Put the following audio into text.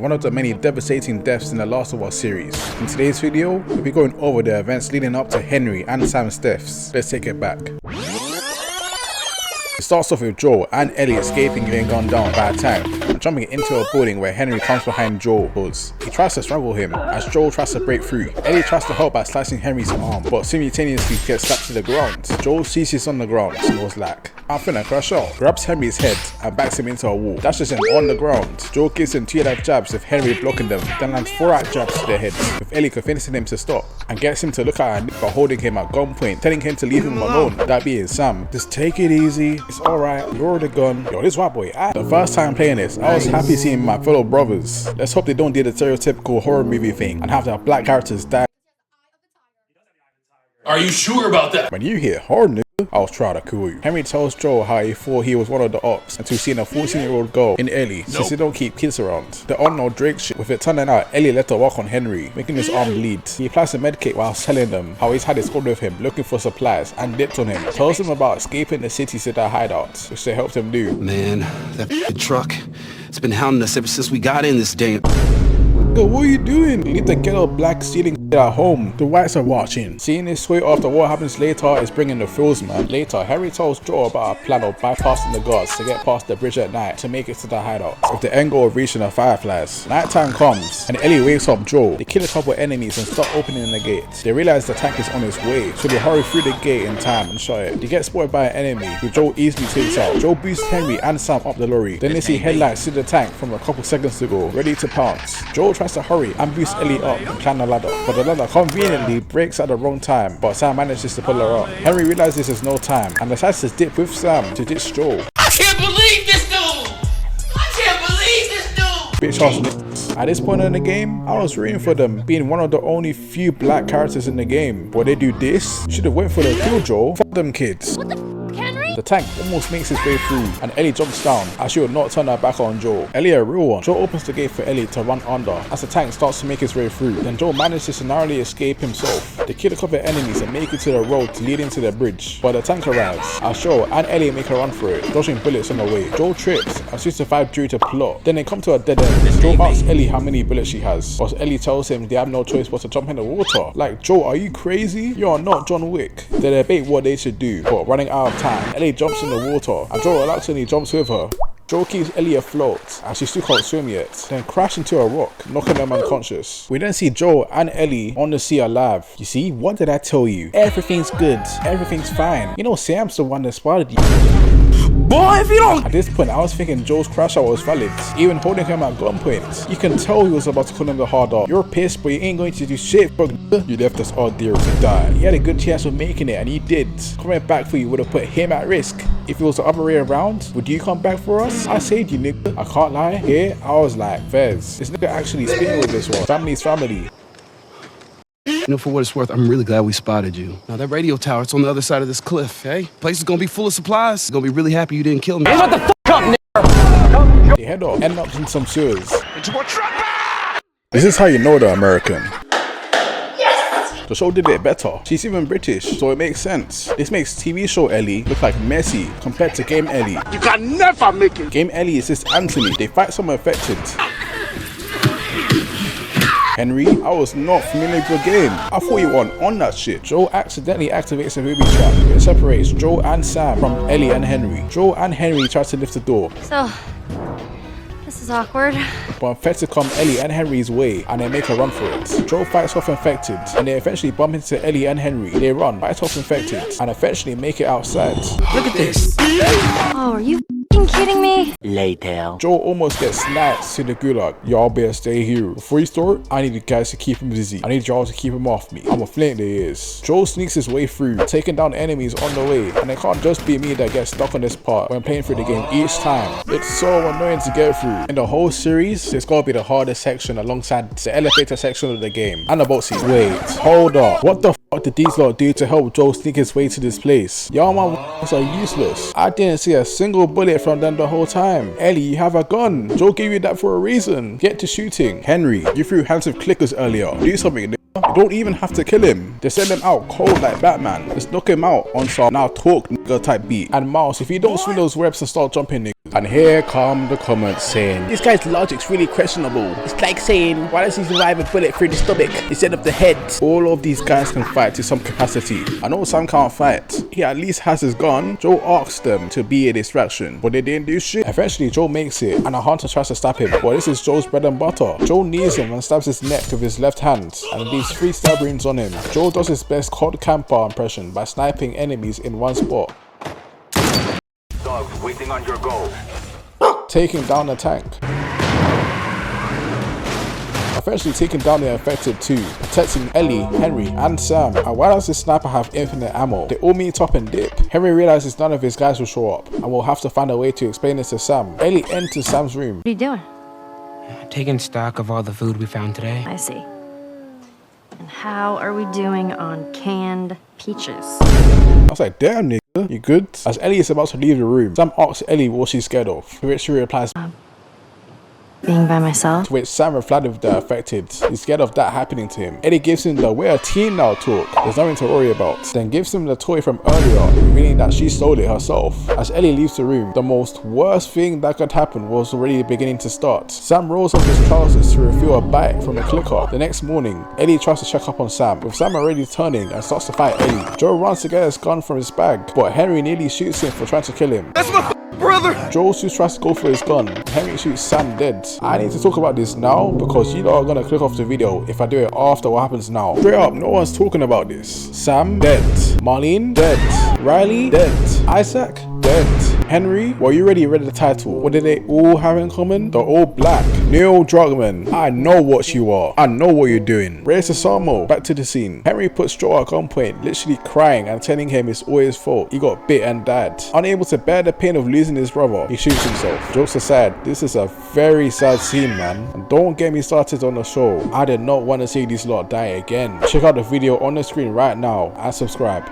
one of the many devastating deaths in the Last of Us series. In today's video, we'll be going over the events leading up to Henry and Sam's deaths. Let's take it back. It starts off with Joel and Ellie escaping getting gunned down by a tank and jumping into a building where Henry comes behind Joel. He tries to strangle him as Joel tries to break through. Ellie tries to help by slicing Henry's arm, but simultaneously gets slapped to the ground. Joel sees he's on the ground and was like, I'm finna crash out, grabs Henry's head and backs him into a wall, dashes him on the ground. Joel gives him 2 life jabs with Henry blocking them, then lands 4 out jabs to the head, with Ellie convincing him to stop, and gets him to look at her nigga holding him at gunpoint, telling him to leave him alone, that being Sam. Just take it easy, it's alright, lower the gun. Yo, this white boy, the first time playing this, I was happy seeing my fellow brothers. Let's hope they don't do the stereotypical horror movie thing and have their black characters die. Are you sure about that? When you hear horror nigga, I was trying to cool you. Henry tells Joel how he thought he was one of the ops until seeing a 14-year-old girl in Ellie since they don't keep kids around. The unknown Drake shit, with it turning out Ellie let her walk on Henry, making his arm bleed. He applies a medkit while telling them how he's had his hold with him looking for supplies and dipped on him. Tells them about escaping the city to their hideout, which they helped him do. Man, that truck, it's been hounding us ever since we got in this damn... Yo, what are you doing? Leave the ghetto black stealing at home. The whites are watching. Seeing this way after what happens later is bringing the feels, man. Later, Harry tells Joel about a plan of bypassing the guards to get past the bridge at night to make it to the hideout, with the end goal of reaching the fireflies. Nighttime comes and Ellie wakes up Joel. They kill a couple enemies and start opening the gate. They realize the tank is on its way, so they hurry through the gate in time and shut it. They get spotted by an enemy, who Joel easily takes out. Joel boosts Henry and Sam up the lorry. Then they see headlights to the tank from a couple seconds ago, ready to pounce. Joel tries to hurry and boost Ellie up and climb the ladder, but the ladder conveniently breaks at the wrong time, but Sam manages to pull her up. Henry realizes there's no time and decides to dip with Sam to ditch Joel. I can't believe this dude! I can't believe this dude! Bitch ass niggas. At this point in the game, I was rooting for them, being one of the only few black characters in the game. But they do this? Should've went for the kill Joel. Fuck them kids. What the f, Henry? The tank almost makes its way through and Ellie jumps down as she would not turn her back on Joel. Ellie a real one. Joel opens the gate for Ellie to run under as the tank starts to make its way through. Then Joel manages to narrowly escape himself. They kill a couple of enemies and make it to the road leading to the bridge. But the tank arrives as Joel and Ellie make a run for it, dodging bullets on the way. Joel trips and seems to survive due to plot. Then they come to a dead end. Joel asks Ellie how many bullets she has, but Ellie tells him they have no choice but to jump in the water. Like, Joel, are you crazy? You are not John Wick. They debate what they should do, but running out of time, Ellie jumps in the water and Joel reluctantly jumps with her. Joel keeps Ellie afloat as she still can't swim yet, then crash into a rock, knocking them unconscious. We then see Joel and Ellie on the sea alive. You see, what did I tell you? Everything's good, everything's fine. You know, Sam's the one that spotted you. Boy, if you don't... At this point, I was thinking Joel's crash out was valid, even holding him at gunpoint. You can tell he was about to call him the hard R. You're pissed, but you ain't going to do shit, bro. You left us all there to die. He had a good chance of making it, and he did. Coming back for you would have put him at risk. If it was the other way around, would you come back for us? I saved you, nigga. I can't lie. Here, I was like, Fez, this nigga actually spitting with this one. Family's family. You know, for what it's worth, I'm really glad we spotted you. Now, that radio tower, it's on the other side of this cliff, okay? Place is gonna be full of supplies. It's gonna be really happy you didn't kill me. Hey, what the f up, nigga? They head off, end up in some sewers. This is how you know the American. Yes! The show did it better. She's even British, so it makes sense. This makes TV show Ellie look like Messi compared to Game Ellie. You can never make it! Game Ellie is this Anthony. They fight someone affected. Henry, I was not familiar with your game. I thought you weren't on that shit. Joel accidentally activates a booby trap. It separates Joel and Sam from Ellie and Henry. Joel and Henry try to lift the door. So, this is awkward. But infected come Ellie and Henry's way and they make a run for it. Joel fights off infected and they eventually bump into Ellie and Henry. They run, fight off infected and eventually make it outside. Look at this! Oh, are you f***ing kidding me? Later. Joel almost gets sniped to the gulag. Y'all better stay here. Before you start, I need you guys to keep him busy. I need y'all to keep him off me. I'm a flint there is. Joel sneaks his way through, taking down enemies on the way. And it can't just be me that gets stuck on this part when playing through the game each time. It's so annoying to get through. In the whole series, it's gotta be the hardest section alongside the elevator section of the game. And the boat seat. Wait, hold up. What the f did these lot do to help Joel sneak his way to this place? Y'all my are useless. I didn't see a single bullet from them the whole time. Ellie, you have a gun. Joel gave you that for a reason. Get to shooting. Henry, you threw hands with clickers earlier. Do something, nigga. You don't even have to kill him. They send him out cold like Batman. Just knock him out on some now talk nigga type beat. And Miles, if you don't swing those reps and start jumping niggas, And here come the comments saying, this guy's logic's really questionable. It's like saying, why does he survive a bullet through the stomach instead of the head? All of these guys can fight to some capacity. I know Sam can't fight. He at least has his gun. Joe asks them to be a distraction, but they didn't do shit. Eventually Joe makes it and a hunter tries to stab him, but this is Joe's bread and butter. Joe knees him and stabs his neck with his left hand and leaves 3 stab wounds on him. Joe does his best COD camper impression by sniping enemies in one spot, Dogs waiting on your goal. taking down the tank. Eventually taking down the infected too, protecting Ellie, Henry and Sam. And why does this sniper have infinite ammo? They all meet up and dip. Henry realizes none of his guys will show up and will have to find a way to explain this to Sam. Ellie enters Sam's room. What are you doing? Taking stock of all the food we found today. I see. And how are we doing on canned peaches? I was like, damn nigga, you good? As Ellie is about to leave the room, Sam asks Ellie what she's scared of, to which she replies, Being by myself? to which Sam replied with the affected. He's scared of that happening to him. Eddie gives him the we're a team now talk. There's nothing to worry about. Then gives him the toy from earlier, revealing that she stole it herself. As Ellie leaves the room, the most worst thing that could happen was already beginning to start. Sam rolls off his trousers to reveal a bite from a clicker. The next morning, Eddie tries to check up on Sam, with Sam already turning and starts to fight Ellie. Joe runs to get his gun from his bag, but Henry nearly shoots him for trying to kill him. That's my brother! Joe too tries to go for his gun. Henry shoots Sam dead. I need to talk about this now because you lot are gonna click off the video if I do it after what happens now. Straight up, no one's talking about this. Sam dead. Marlene dead. Riley dead. Isaac dead. Henry, well, you already read the title. What did they all have in common? They're all black. Neil Druckmann, I know what you are. I know what you're doing. Ray Sasamo, back to the scene. Henry puts Joe at gunpoint, literally crying and telling him it's all his fault. He got bit and died. Unable to bear the pain of losing his brother, he shoots himself. Jokes aside, this is a very sad scene, man. And don't get me started on the show. I did not want to see these lot die again. Check out the video on the screen right now and subscribe.